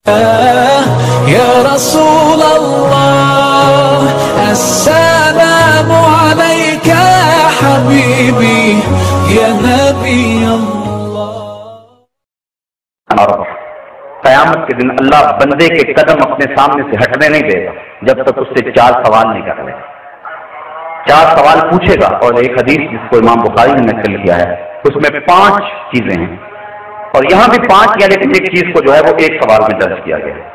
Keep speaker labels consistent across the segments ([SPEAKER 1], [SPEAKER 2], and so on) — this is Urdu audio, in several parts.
[SPEAKER 1] يا رسول الله السلام عليك يا حبيبي يا نبي الله.
[SPEAKER 2] قیامت کے دن اللہ بندے کے قدم اپنے سامنے سے ہٹنے نہیں دے گا جب تک اس سے 4 سوال نہیں کر لے. 4 سوال پوچھے گا، اور ایک حدیث جس کو امام بخاری نے نقل کیا ہے اس میں 5 چیزیں ہیں، اور یہاں بھی 5 کیا، لیکن ایک چیز کو جو ہے وہ ایک سوال میں درج کیا گیا ہے.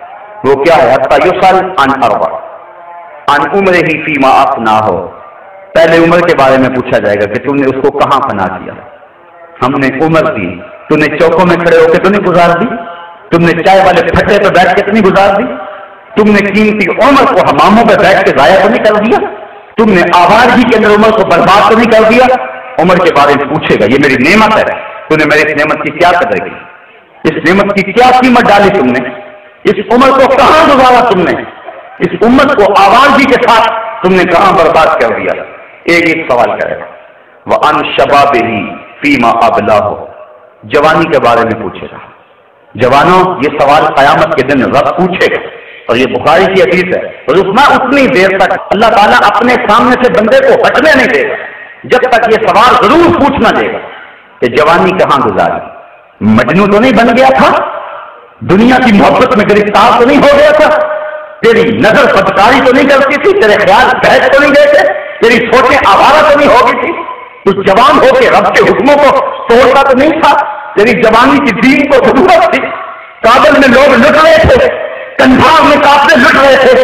[SPEAKER 2] وہ کیا ہے؟ حتی یسأل عن اربع عن عمرہ فیما افناہ. پہلے عمر کے بارے میں پوچھا جائے گا کہ تم نے اس کو کہاں فنا کیا. ہم نے عمر دی، تم نے چوکوں میں کھڑے ہو کے تو نہیں گزار دی، تم نے چائے والے پھٹے پہ بیٹھ کے تو نہیں گزار دی، تم نے قیمتی عمر کو حماموں پہ بیٹھ کے ضائع تو نہیں کر دیا، تم نے آوارگی کے اندر عمر کو برباد تو نہیں کر دیا. عمر کے بارے میں پوچھے گا، یہ میری نعمت ہے، تم نے میری اس نعمت کی کیا قدر کی، اس نعمت کی کیا قیمت ڈالی تم نے، اس عمر کو کہاں گزارا تم نے، اس امت کو آوارگی کے ساتھ تم نے کہاں برباد کر دیا. ایک سوال کرے گا. وَعَنْ شَبَابِهِ فِيمَا أَبْلَاهُ. جوانی کے بارے میں پوچھے گا. جوانوں، یہ سوال قیامت کے دن رب پوچھے گا، اور یہ بخاری کی حدیث ہے. اور اتنی دیر تک اللہ تعالیٰ اپنے سامنے سے بندے کو ہٹنے نہیں دے گا جب تک یہ سوال ضرور پوچھنا دے گا کہ جوانی کہاں گزاری. مجنون تو نہیں بن گیا تھا، دنیا کی محبت میں گرفتار تو نہیں ہو گیا تھا، تیری نظر بدکاری تو نہیں کرتی تھی، تیرے خیال بحث تو نہیں گئے تھے، تیری سوچیں آوارہ تو نہیں ہو گئی تھی، تو جوان ہو کے رب کے حکموں کو توڑتا تو نہیں تھا، تیری جوانی کی دین کو ضرورت تھی. کابل میں لوگ لٹ رہے تھے، کندھار میں قافلے لٹ رہے تھے،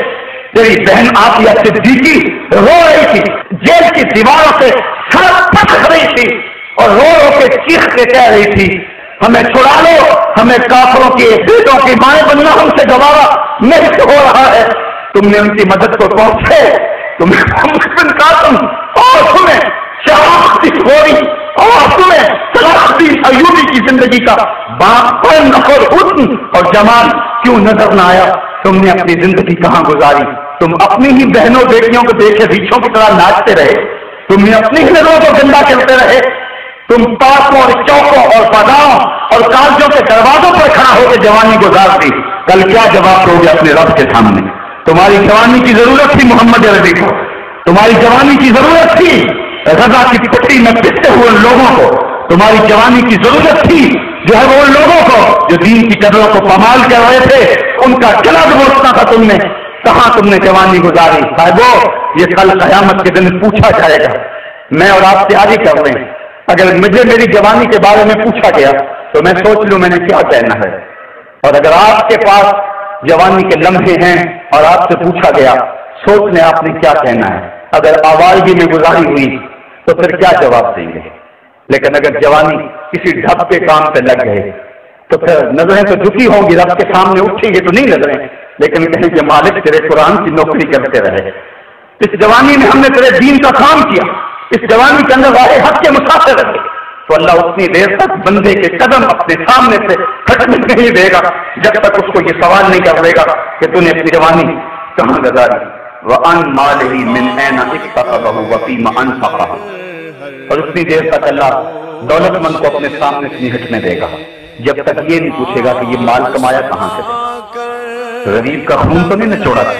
[SPEAKER 2] تیری بہن آسیہ صدیقی رو رہی تھی، جیل کی دیواروں سے سر پھٹ رہی تھی اور رو رو کے چیخ کے کہہ رہی تھی ہمیں چھڑا لو، ہمیں کافروں کے بیٹوں کی مائیں بننا ہم سے گوارا نہیں ہو رہا ہے. تم نے ان کی مدد کو پہنچے، تمہیں قاسم اور تمہیں شاہی گوری اور تمہیں صلاح الدین ایوبی کی زندگی کا باپن اور حسن اور جمال کیوں نظر نہ آیا. تم نے اپنی زندگی کہاں گزاری؟ تم اپنی ہی بہنوں بیٹیوں کو دیکھے ریچھوں کی طرح ناچتے رہے، تم نے اپنی ہی نظروں کو گندا کرتے رہے، تم پارکوں اور چوکوں اور بازاروں اور کالجوں کے دروازوں پر کھڑا ہو کے جوانی گزار دی. کل کیا جواب دو گے اپنے رب کے سامنے؟ تمہاری جوانی کی ضرورت تھی محمد عربی کو، تمہاری جوانی کی ضرورت تھی غزہ کی پٹی میں پستے ہوئے لوگوں کو، تمہاری جوانی کی ضرورت تھی جو ہے وہ ان لوگوں کو جو دین کی قدروں کو پامال کر رہے تھے، ان کا گلا دبوچنا تھا تم نے. کہاں تم نے جوانی گزاری؟ صاحبو، یہ کل قیامت کے دن پوچھا جائے گا. میں اور آپ تیاری کر رہے ہیں. اگر مجھے میری جوانی کے بارے میں پوچھا گیا تو میں سوچ لوں میں نے کیا کہنا ہے، اور اگر آپ کے پاس جوانی کے لمحے ہیں اور آپ سے پوچھا گیا سوچ لیں آپ نے کیا کہنا ہے. اگر آوارگی میں گزاری ہوئی تو پھر کیا جواب دیں گے؟ لیکن اگر جوانی کسی ڈھب کے کام پہ لگ گئے تو پھر نظریں تو جھکی ہوں گی، رب کے سامنے اٹھیں گے تو نہیں نظریں، لیکن کہیں کہ مالک تیرے قرآن کی نوکری کرتے رہے، اس جوانی میں ہم نے تیرے دین کا کام کیا، اس جوانی کے اندر راہ حق کے مسافر رہے. تو اللہ اتنی دیر تک بندے کے قدم اپنے سامنے سے ہٹنے نہیں دے گا جب تک اس کو یہ سوال نہیں کر دے گا کہ تو نے اپنی جوانی کہاں گزاری. وَأَنْ مَالِهِ مِنْ أَيْنَ اكْتَسَبَهُ وَفِيمَ أَنْفَقَهُ. اور اتنی دیر تک اللہ دولت مند کو اپنے سامنے سے نہیں ہٹنے دے گا جب تک یہ نہیں پوچھے گا کہ یہ مال کمایا کہاں سے تھا. غریب کا خون تو نہیں نچوڑا تھا،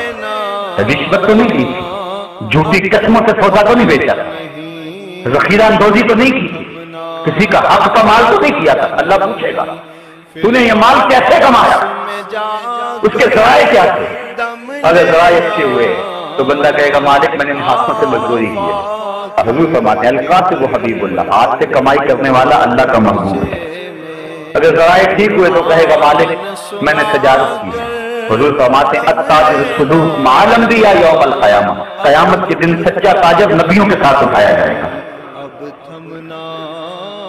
[SPEAKER 2] رشوت تو نہیں دی تھی، جھوٹی قسموں سے سودا تو نہیں بیچا تھا، ذخیرہ اندوزی تو نہیں کی تھی، کسی کا حق کا مال تو نہیں کیا تھا. اللہ پوچھے گا تو نے یہ مال کیسے کمایا، اس کے ذرائع کیا تھے. اگر ذرائع اچھے ہوئے تو بندہ کہے گا مالک میں نے ان ہاتھوں سے مزدوری کی ہے. حضور فرماتے ہیں القاسب و حبیب اللہ، ہاتھ سے کمائی کرنے والا اللہ کا محبوب ہے. اگر ذرائع ٹھیک ہوئے تو کہے گا مالک میں نے تجارت کی ہے. حضور فرماتے ہیں التاجر الصدوق مع الانبیاء یوم القیامہ، قیامت کے دن سچا تاجر نبیوں کے ساتھ اٹھایا جائے گا.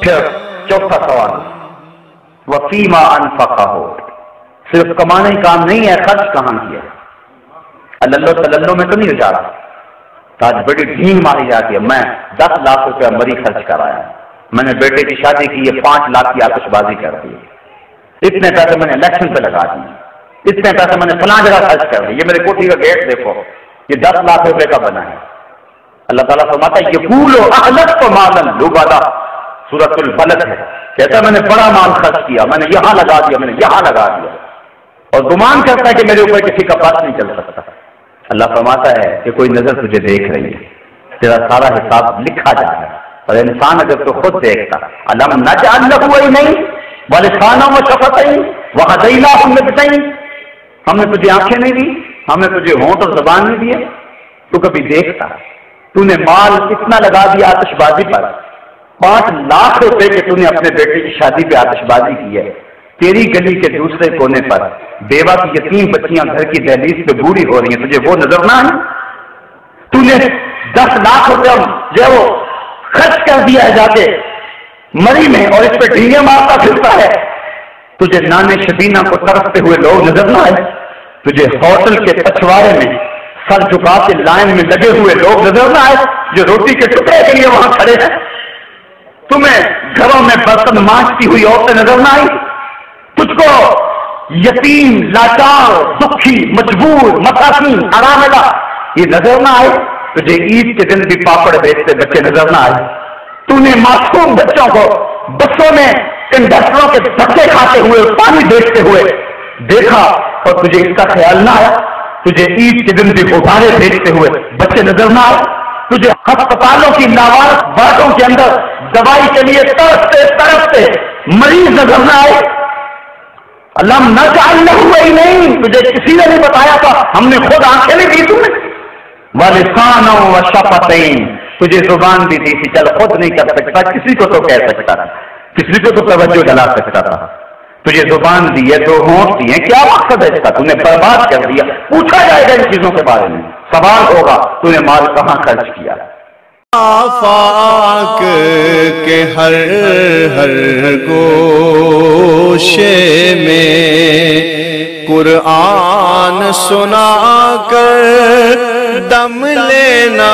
[SPEAKER 2] پھر چوتھا سوال وَفِيمَا أَنْفَقَهُ. صرف کمانا ہی کام نہیں ہے، خرچ کہاں کیا. اللہ تللو میں تو نہیں اجارا. آج بڑی ڈھینگ ماری جاتی ہے میں 10 لاکھ روپے مری خرچ کرایا، میں نے بیٹے کی شادی کی ہے 5 لاکھ کی آتش بازی کر دی، اتنے پیسے میں نے الیکشن پہ لگا دیے، اتنے پیسے میں نے فلاں جگہ خرچ کر دی، یہ میرے کوٹھی کا گیٹ دیکھو یہ 10 لاکھ روپے کا بنا ہے. اللہ تعالیٰ فرماتا ہے یقول احلفت مالا لبدا، سورۃ البلد ہے، کہتا ہے میں نے بڑا مال خرچ کیا، میں نے یہاں لگا دیا، میں نے یہاں لگا دیا. اور گمان کرتا ہے کہ میرے اوپر کسی کا پاس نہیں چل سکتا. اللہ فرماتا ہے کہ کوئی نظر تجھے دیکھ رہی ہے، تیرا سارا حساب لکھا جا رہا ہے. اور انسان اگر تو خود دیکھتا، علم نجعل لہ عینین ولسانا وشفتین وہدیناہ النجدین، ہم نے تجھے آنکھیں نہیں دی، ہم نے تجھے ہونٹ اور زبان نہیں دیے، تو کبھی دیکھتا. تو نے مال اتنا لگا دیا آتش بازی پر، 5 لاکھ روپے کے تو نے اپنے بیٹے کی شادی پہ آتش بازی کی ہے. تیری گلی کے دوسرے کونے پر بیوہ کی یتیم بچیاں گھر کی دہلیز پہ بوڑھی ہو رہی ہیں، تجھے وہ نظر نہ آئی؟ تو نے 10 لاکھ روپے جو ہے وہ خرچ کر دیا ہے جا کے مری میں، اور اس پہ ڈھینگے مارتا پھرتا ہے. تجھے نانے شبینہ کو ترستے ہوئے لوگ نظر نہ آئے؟ تجھے ہوٹل کے پچھوارے میں سر جھکا کے لائن میں لگے ہوئے لوگ نظر نہ آئے جو روٹی کے ٹکڑے کے لیے وہاں کھڑے ہیں؟ تمہیں گھروں میں برتن مانجتی ہوئی عورتیں نظر نہ آئی؟ تجھ کو یتیم، لاچار، دکھی، مجبور، مساکین، اراملہ یہ نظر نہ آئے؟ تجھے عید کے دن بھی پاپڑ بیچتے بچے نظر نہ آئے؟ تو نے معصوم بچوں کو بسوں میں کنڈکٹروں کے دھکے کھاتے ہوئے، پانی بیچتے ہوئے دیکھا اور تجھے اس کا خیال نہ آیا؟ تجھے عید کے دن بھی غبارے بیچتے ہوئے بچے نظر نہ آئے؟ تجھے ہسپتالوں کی لاوارث وارڈوں کے اندر دوائی کے لیے تڑپتے مریض نظر نہ آئے؟ علم نجعل لہ عینین، تجھے کسی نے نہیں بتایا تھا، ہم نے خود آنکھیں نہیں دی تمہیں. ولسانا وشفتین، تجھے زبان بھی دی تھی، چل خود نہیں کر سکتا، کسی کو تو کہہ سکتا تھا، کسی کو تو توجہ دلا سکتا تھا. تجھے زبان دی ہے، 2 ہونٹ دیے، کیا مقصد ہے اس کا؟ تم نے برباد کر دیا. پوچھا جائے گا ان چیزوں کے بارے میں، سوال ہوگا تو نے مال کہاں خرچ کیا.
[SPEAKER 3] آفاق کے ہر گوشے میں قرآن سنا کر دم لینا،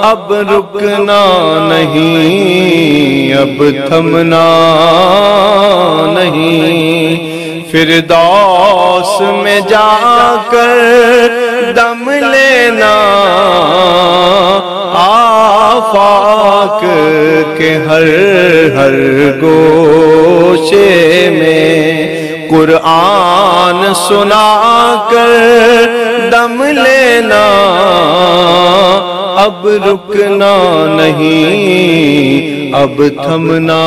[SPEAKER 3] اب رکنا نہیں، اب تھمنا نہیں. فردوس میں جا کر دم لینا، آفاق کے ہر گوشے میں قرآن سنا کر دم لینا، اب رکنا نہیں، اب تھمنا